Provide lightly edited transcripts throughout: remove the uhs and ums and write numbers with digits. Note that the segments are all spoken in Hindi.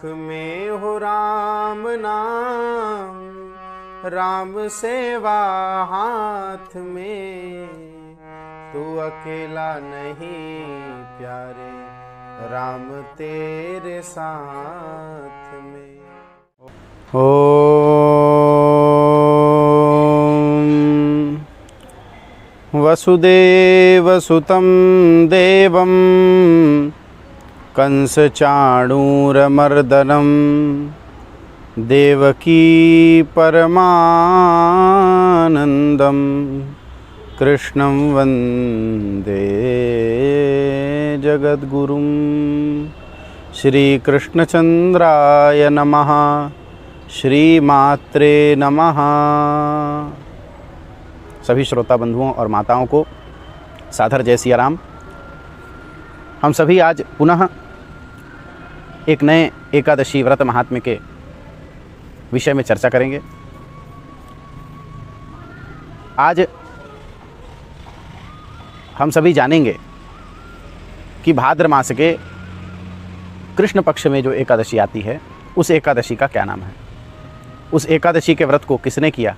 में हो राम नाम, राम सेवा हाथ में, तू अकेला नहीं प्यारे, राम तेरे साथ में। ओम वसुदेवसुतं देवं कंसचाणूरमर्दनं, देवकी परमानंदं, कृष्णं वंदे जगद्गुरुं। श्रीकृष्णचंद्राय नमः। श्रीमात्रे नमः। सभी श्रोता बंधुओं और माताओं को सादर जय सिया राम। हम सभी आज पुनः एक नए एकादशी व्रत महात्म्य के विषय में चर्चा करेंगे। आज हम सभी जानेंगे कि भाद्र मास के कृष्ण पक्ष में जो एकादशी आती है उस एकादशी का क्या नाम है, उस एकादशी के व्रत को किसने किया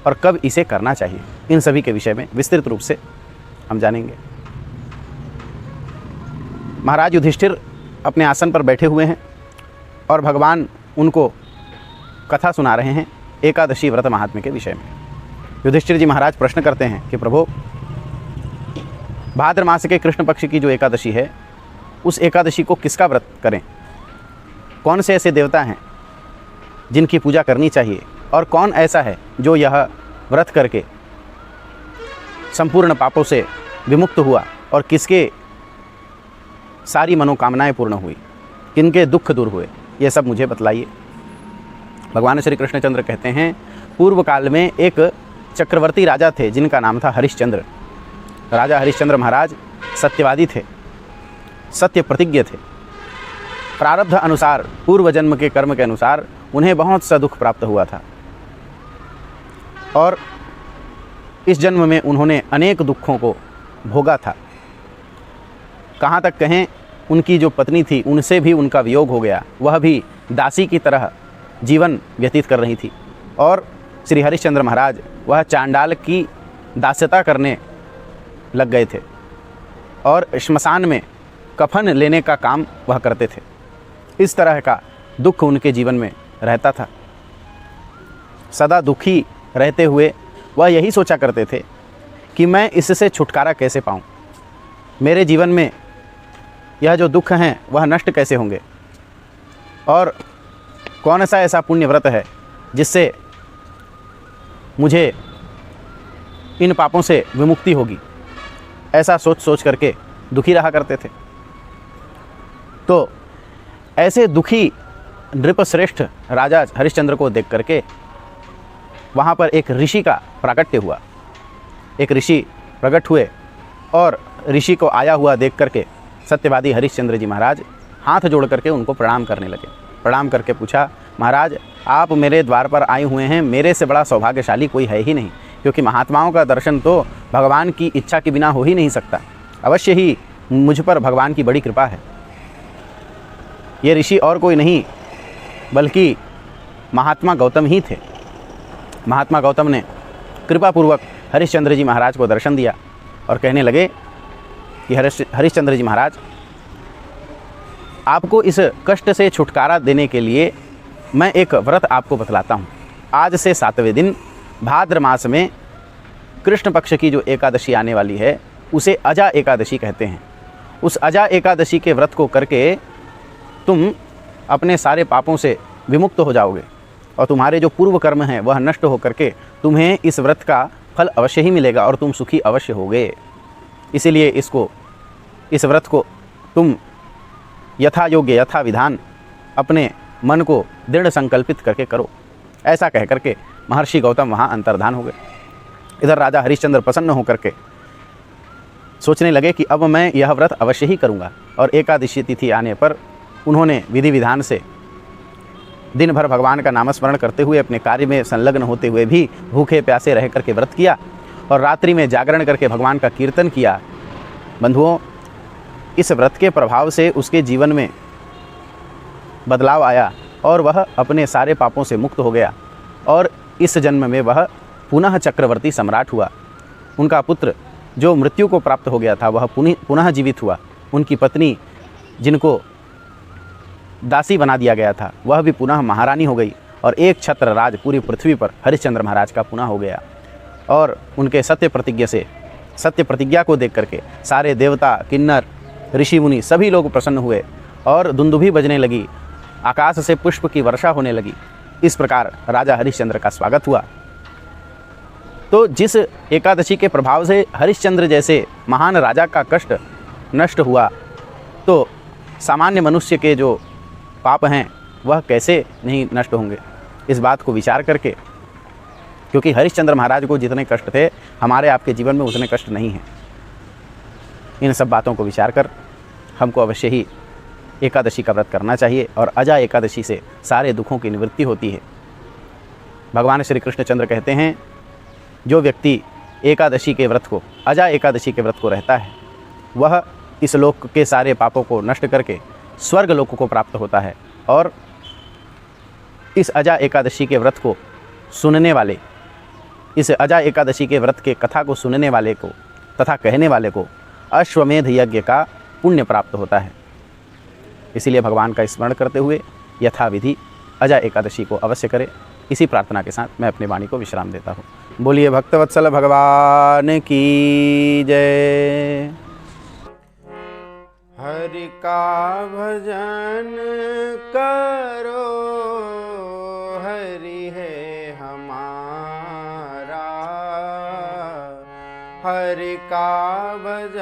और कब इसे करना चाहिए, इन सभी के विषय में विस्तृत रूप से हम जानेंगे। महाराज युधिष्ठिर अपने आसन पर बैठे हुए हैं और भगवान उनको कथा सुना रहे हैं एकादशी व्रत महात्म्य के विषय में। युधिष्ठिर जी महाराज प्रश्न करते हैं कि प्रभु, भाद्र मास के कृष्ण पक्ष की जो एकादशी है उस एकादशी को किसका व्रत करें, कौन से ऐसे देवता हैं जिनकी पूजा करनी चाहिए और कौन ऐसा है जो यह व्रत करके संपूर्ण पापों से विमुक्त हुआ और किसके सारी मनोकामनाएं पूर्ण हुई, किनके दुख दूर हुए, ये सब मुझे बतलाइए। भगवान श्री कृष्णचंद्र कहते हैं, पूर्व काल में एक चक्रवर्ती राजा थे जिनका नाम था हरिश्चंद्र। राजा हरिश्चंद्र महाराज सत्यवादी थे, सत्य प्रतिज्ञ थे। प्रारब्ध अनुसार, पूर्व जन्म के कर्म के अनुसार उन्हें बहुत सा दुख प्राप्त हुआ था और इस जन्म में उन्होंने अनेक दुखों को भोगा था। कहाँ तक कहें, उनकी जो पत्नी थी उनसे भी उनका वियोग हो गया, वह भी दासी की तरह जीवन व्यतीत कर रही थी और श्री हरिश्चंद्र महाराज वह चांडाल की दास्यता करने लग गए थे और श्मशान में कफन लेने का काम वह करते थे। इस तरह का दुख उनके जीवन में रहता था। सदा दुखी रहते हुए वह यही सोचा करते थे कि मैं इससे छुटकारा कैसे पाऊं, मेरे जीवन में यह जो दुख हैं वह नष्ट कैसे होंगे और कौन सा ऐसा पुण्य व्रत है जिससे मुझे इन पापों से विमुक्ति होगी, ऐसा सोच सोच करके दुखी रहा करते थे। तो ऐसे दुखी नृपश्रेष्ठ राजा हरिश्चंद्र को देख करके वहाँ पर एक ऋषि का प्राकट्य हुआ। एक ऋषि प्रकट हुए और ऋषि को आया हुआ देख करके सत्यवादी हरिश्चंद्र जी महाराज हाथ जोड़ करके उनको प्रणाम करने लगे। प्रणाम करके पूछा, महाराज आप मेरे द्वार पर आए हुए हैं, मेरे से बड़ा सौभाग्यशाली कोई है ही नहीं, क्योंकि महात्माओं का दर्शन तो भगवान की इच्छा के बिना हो ही नहीं सकता। अवश्य ही मुझ पर भगवान की बड़ी कृपा है। ये ऋषि और कोई नहीं बल्कि महात्मा गौतम ही थे। महात्मा गौतम ने कृपापूर्वक हरिश्चंद्र जी महाराज को दर्शन दिया और कहने लगे कि हरिश्चंद्र जी महाराज, आपको इस कष्ट से छुटकारा देने के लिए मैं एक व्रत आपको बतलाता हूँ। आज से 7वें दिन भाद्र मास में कृष्ण पक्ष की जो एकादशी आने वाली है उसे अजा एकादशी कहते हैं। उस अजा एकादशी के व्रत को करके तुम अपने सारे पापों से विमुक्त हो जाओगे और तुम्हारे जो पूर्व कर्म हैं वह नष्ट हो करके तुम्हें इस व्रत का फल अवश्य ही मिलेगा और तुम सुखी अवश्य होगे। इसीलिए इस व्रत को तुम यथा योग्य यथा विधान अपने मन को दृढ़ संकल्पित करके करो। ऐसा कह करके महर्षि गौतम वहाँ अंतर्धान हो गए। इधर राजा हरिश्चंद्र प्रसन्न होकर के सोचने लगे कि अब मैं यह व्रत अवश्य ही करूँगा और एकादशी तिथि आने पर उन्होंने विधि विधान से दिन भर भगवान का नामस्मरण करते हुए अपने कार्य में संलग्न होते हुए भी भूखे प्यासे रह करके व्रत किया और रात्रि में जागरण करके भगवान का कीर्तन किया। बंधुओं, इस व्रत के प्रभाव से उसके जीवन में बदलाव आया और वह अपने सारे पापों से मुक्त हो गया और इस जन्म में वह पुनः चक्रवर्ती सम्राट हुआ। उनका पुत्र जो मृत्यु को प्राप्त हो गया था वह पुनः जीवित हुआ। उनकी पत्नी जिनको दासी बना दिया गया था वह भी पुनः महारानी हो गई और एक छत्र राज पूरी पृथ्वी पर हरिश्चंद्र महाराज का पुनः हो गया। और उनके सत्य प्रतिज्ञा को देख करके सारे देवता, किन्नर, ऋषि मुनि सभी लोग प्रसन्न हुए और दुंदुभी बजने लगी, आकाश से पुष्प की वर्षा होने लगी। इस प्रकार राजा हरिश्चंद्र का स्वागत हुआ। तो जिस एकादशी के प्रभाव से हरिश्चंद्र जैसे महान राजा का कष्ट नष्ट हुआ, तो सामान्य मनुष्य के जो पाप हैं वह कैसे नहीं नष्ट होंगे, इस बात को विचार करके, क्योंकि हरिश्चंद्र महाराज को जितने कष्ट थे हमारे आपके जीवन में उतने कष्ट नहीं हैं। इन सब बातों को विचार कर हमको अवश्य ही एकादशी का व्रत करना चाहिए और अजा एकादशी से सारे दुखों की निवृत्ति होती है। भगवान श्री कृष्णचंद्र कहते हैं, जो व्यक्ति एकादशी के व्रत को, अजा एकादशी के व्रत को रहता है, वह इस लोक के सारे पापों को नष्ट करके स्वर्ग लोक को प्राप्त होता है। और इस अजा एकादशी के व्रत को सुनने वाले, इस अजा एकादशी के व्रत के कथा को सुनने वाले को तथा कहने वाले को अश्वमेध यज्ञ का पुण्य प्राप्त होता है। इसीलिए भगवान का स्मरण करते हुए यथाविधि अजा एकादशी को अवश्य करें। इसी प्रार्थना के साथ मैं अपनी वाणी को विश्राम देता हूँ। बोलिए भक्तवत्सल भगवान की जय। हरि का भजन करो, हरि है हमारा। हरि का भजन